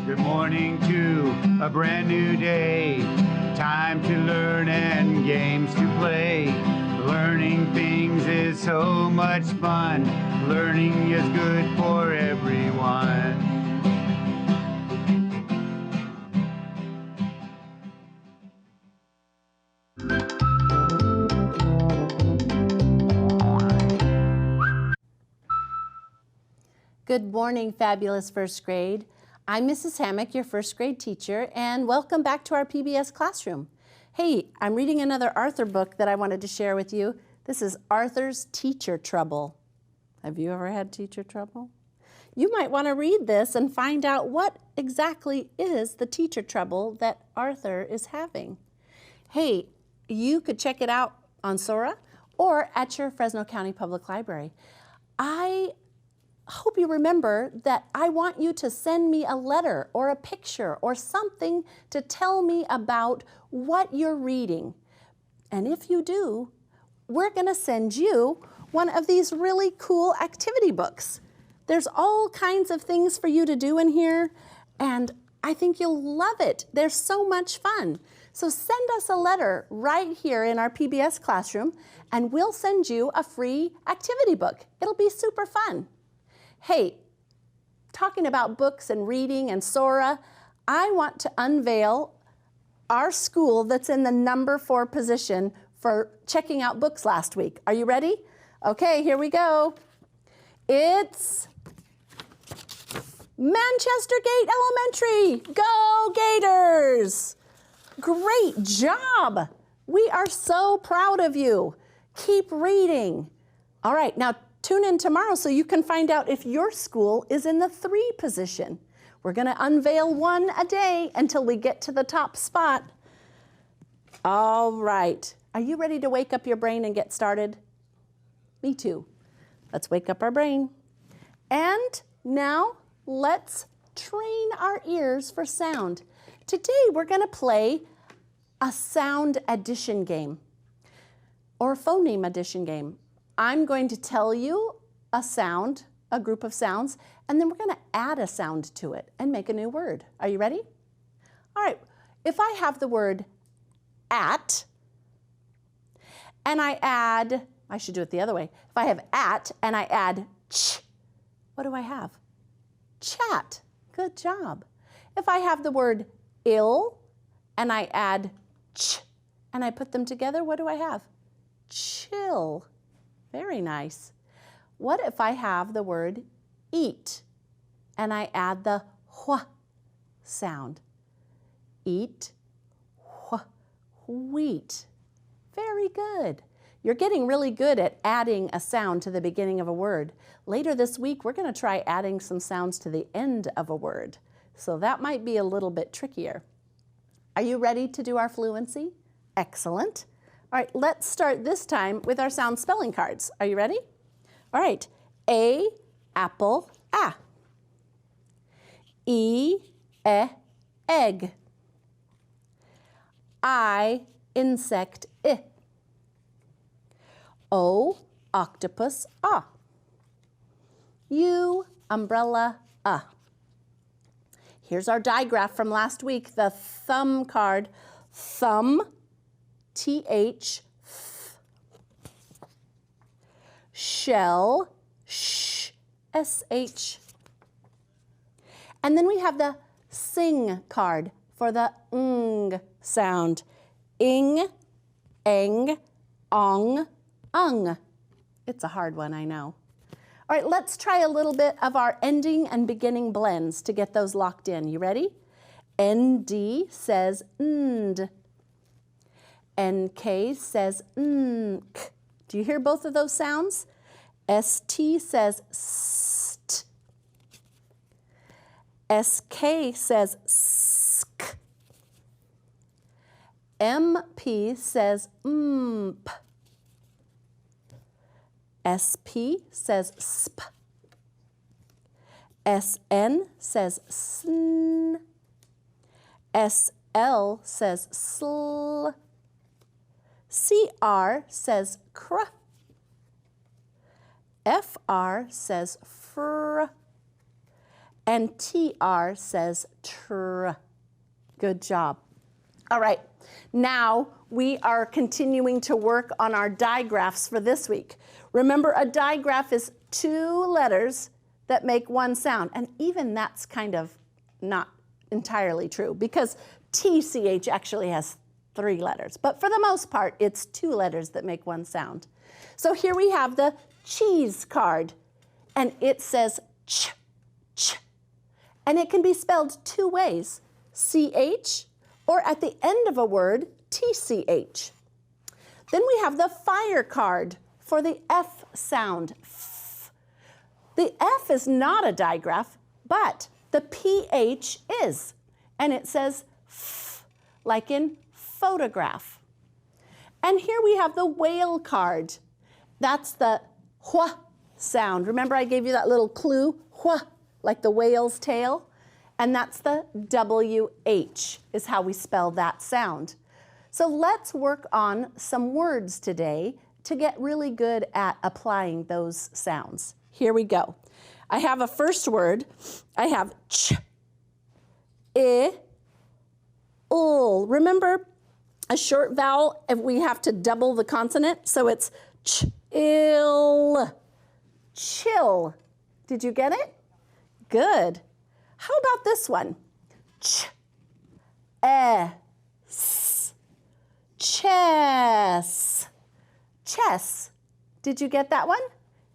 Good morning to a brand new day. Time to learn and games to play. Learning things is so much fun. Learning is good for everyone. Good morning, fabulous first grade. I'm Mrs. Hammock, your first grade teacher, and welcome back to our PBS classroom. Hey, I'm reading another Arthur book that I wanted to share with you. This is Arthur's Teacher Trouble. Have you ever had teacher trouble? You might want to read this and find out what exactly is the teacher trouble that Arthur is having. Hey, you could check it out on Sora or at your Fresno County Public Library. I hope you remember that I want you to send me a letter or a picture or something to tell me about what you're reading. And if you do, we're going to send you one of these really cool activity books. There's all kinds of things for you to do in here, and I think you'll love it. They're so much fun. So send us a letter right here in our PBS classroom, and we'll send you a free activity book. It'll be super fun. Hey, talking about books and reading and Sora, I want to unveil our school that's in the number 4 position for checking out books last week. Are you ready? Okay, here we go. It's Manchester Gate Elementary. Go Gators! Great job. We are so proud of you. Keep reading. All right, now tune in tomorrow so you can find out if your school is in the 3 position. We're going to unveil one a day until we get to the top spot. All right. Are you ready to wake up your brain and get started? Me too. Let's wake up our brain. And now let's train our ears for sound. Today we're going to play a sound addition game or a phoneme addition game. I'm going to tell you a sound, a group of sounds, and then we're going to add a sound to it and make a new word. Are you ready? All right. If I have the word at, and I should do it the other way. If I have at and I add ch, what do I have? Chat. Good job. If I have the word ill and I add ch and I put them together, what do I have? Chill. Very nice. What if I have the word eat and I add the hua sound? Eat, hua, wheat. Very good. You're getting really good at adding a sound to the beginning of a word. Later this week, we're going to try adding some sounds to the end of a word. So that might be a little bit trickier. Are you ready to do our fluency? Excellent. All right, let's start this time with our sound spelling cards. Are you ready? All right. A, apple, a. E, egg. I, insect, I. O, octopus, a. U, umbrella, a. Here's our digraph from last week, the thumb card. Thumb, TH, shell, sh, SH. And then we have the sing card for the ng sound. Ing, eng, ong, ung. It's a hard one, I know. All right, let's try a little bit of our ending and beginning blends to get those locked in. You ready? ND says nd. NK says nk. Do you hear both of those sounds? ST says st. SK says sk. MP says mp. SP says sp. SN says sn. SL says sl. CR says cr. FR says fr. And TR says tr. Good job. All right, now we are continuing to work on our digraphs for this week. Remember, a digraph is 2 letters that make one sound, and even that's kind of not entirely true because TCH actually has 3 letters, but for the most part, it's 2 letters that make one sound. So here we have the cheese card, and it says ch, ch, and it can be spelled 2 ways, CH, or at the end of a word, TCH. Then we have the fire card for the F sound, F. The F is not a digraph, but the PH is, and it says F, like in photograph. And here we have the whale card. That's the hwa sound. Remember I gave you that little clue, hwa, like the whale's tail? And that's the WH is how we spell that sound. So let's work on some words today to get really good at applying those sounds. Here we go. I have a first word. I have ch, I, ul. Remember a short vowel, if we have to double the consonant, so it's ch, ill, chill. Did you get it? Good. How about this one? Ch, s, chess, chess. Did you get that one?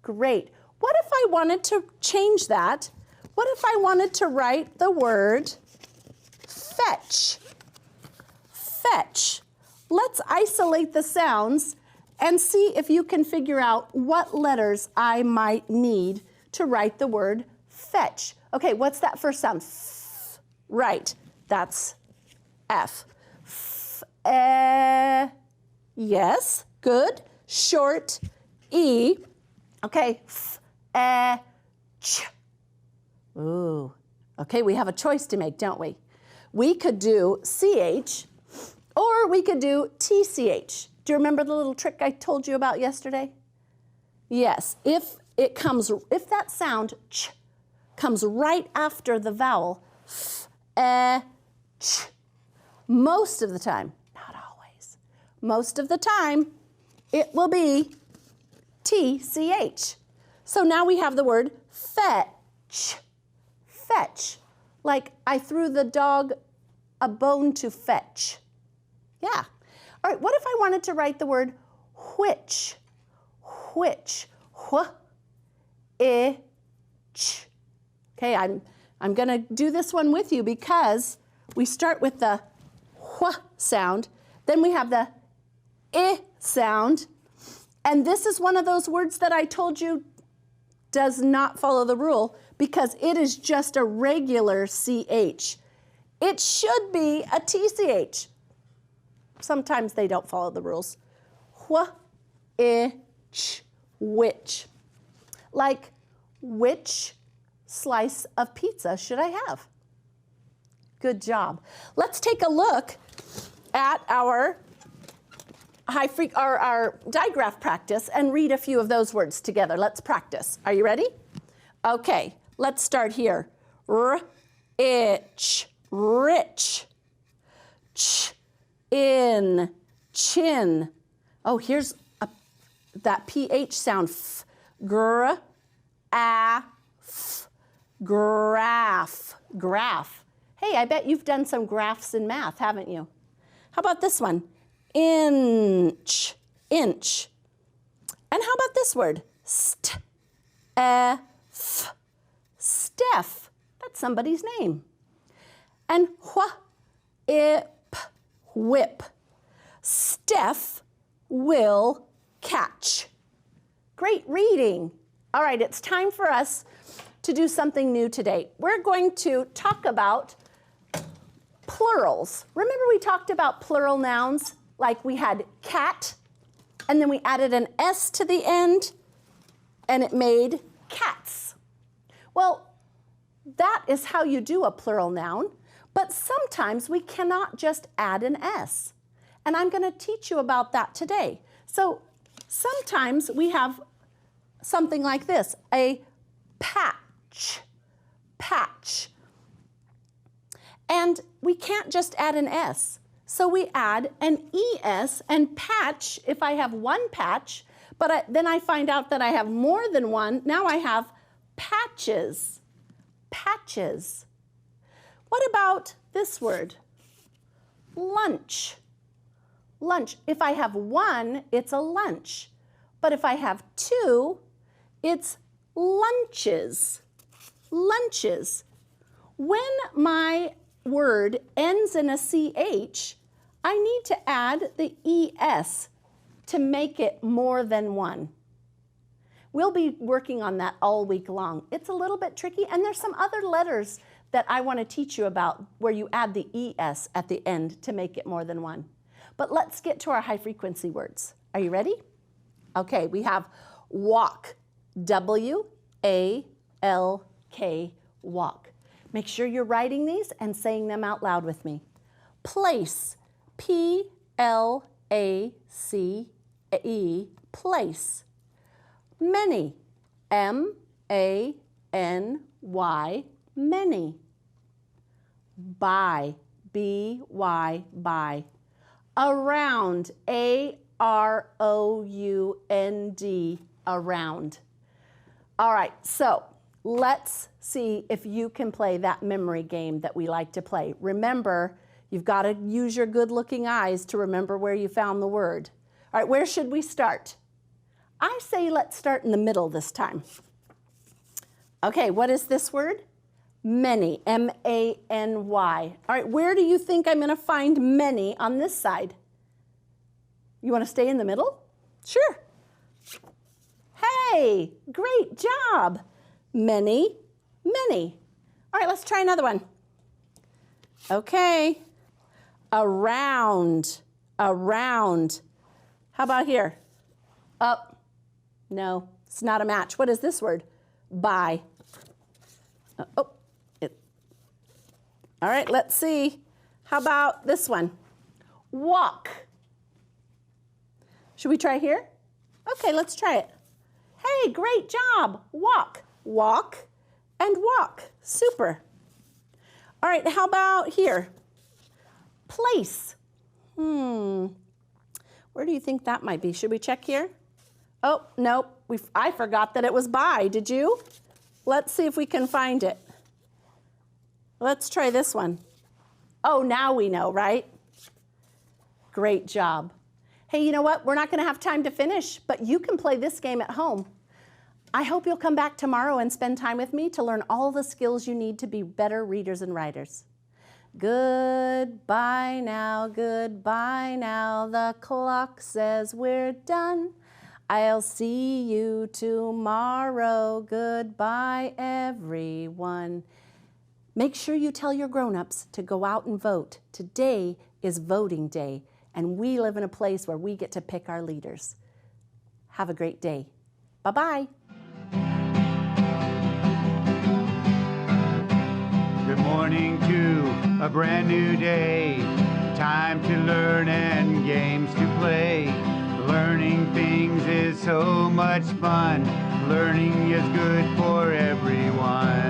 Great. What if I wanted to change that? What if I wanted to write the word fetch? Fetch. Let's isolate the sounds and see if you can figure out what letters I might need to write the word fetch. Okay, what's that first sound? F. Right, that's F. F, yes, good. Short, E. Okay, f, ch. Ooh, okay, we have a choice to make, don't we? We could do CH, or we could do TCH. Do you remember the little trick I told you about yesterday? Yes, if that sound ch comes right after the vowel f, ch, most of the time, not always, most of the time, it will be TCH. So now we have the word fetch, fetch, like I threw the dog a bone to fetch. Yeah. All right, what if I wanted to write the word which, which, wh, ich. Okay, I'm gonna do this one with you because we start with the wh sound, then we have the I sound, and this is one of those words that I told you does not follow the rule because it is just a regular CH. It should be a TCH. Sometimes they don't follow the rules. Wh, ich, which. Like, which slice of pizza should I have? Good job. Let's take a look at our our digraph practice and read a few of those words together. Let's practice. Are you ready? Okay, let's start here. R, itch, rich. Ch, in, chin. Oh, here's that PH sound. F, gr, a, f, graph, graph. Hey, I bet you've done some graphs in math, haven't you? How about this one? Inch, inch. And how about this word? St, f, Steph. That's somebody's name. And wh, ip, whip. Steph will catch. Great reading. All right, it's time for us to do something new today. We're going to talk about plurals. Remember we talked about plural nouns? Like we had cat, and then we added an S to the end, and it made cats. Well, that is how you do a plural noun, but sometimes we cannot just add an S. And I'm going to teach you about that today. So sometimes we have something like this, a patch, patch. And we can't just add an S. So we add an ES, and patch, if I have one patch, but then I find out that I have more than one, now I have patches. Patches. What about this word? Lunch. Lunch. If I have one, it's a lunch. But if I have two, it's lunches. Lunches. When my word ends in a CH, I need to add the ES to make it more than one. We'll be working on that all week long. It's a little bit tricky, and there's some other letters that I want to teach you about where you add the ES at the end to make it more than one. But let's get to our high frequency words. Are you ready? Okay, we have walk, W-A-L-K, walk. Make sure you're writing these and saying them out loud with me. Place, P-L-A-C-E, place. Many, M-A-N-Y, many. By, B-Y, by. Around, A-R-O-U-N-D, around. All right, so let's see if you can play that memory game that we like to play. Remember, you've got to use your good-looking eyes to remember where you found the word. All right, where should we start? I say let's start in the middle this time. Okay, what is this word? Many, M-A-N-Y. All right, where do you think I'm going to find many on this side? You want to stay in the middle? Sure. Hey, great job. Many, many. All right, let's try another one. Okay. Around, around. How about here? Up. No, it's not a match. What is this word? By. All right, let's see. How about this one? Walk. Should we try here? Okay, let's try it. Hey, great job. Walk, walk, and walk. Super. All right, how about here? Place. Where do you think that might be? Should we check here? Oh, nope. I forgot that it was by. Did you? Let's see if we can find it. Let's try this one. Oh, now we know, right? Great job. Hey, you know what? We're not going to have time to finish, but you can play this game at home. I hope you'll come back tomorrow and spend time with me to learn all the skills you need to be better readers and writers. Goodbye now, the clock says we're done. I'll see you tomorrow. Goodbye, everyone. Make sure you tell your grown-ups to go out and vote. Today is voting day, and we live in a place where we get to pick our leaders. Have a great day. Bye-bye. Good morning to a brand new day. Time to learn and games to play. Learning things is so much fun. Learning is good for everyone.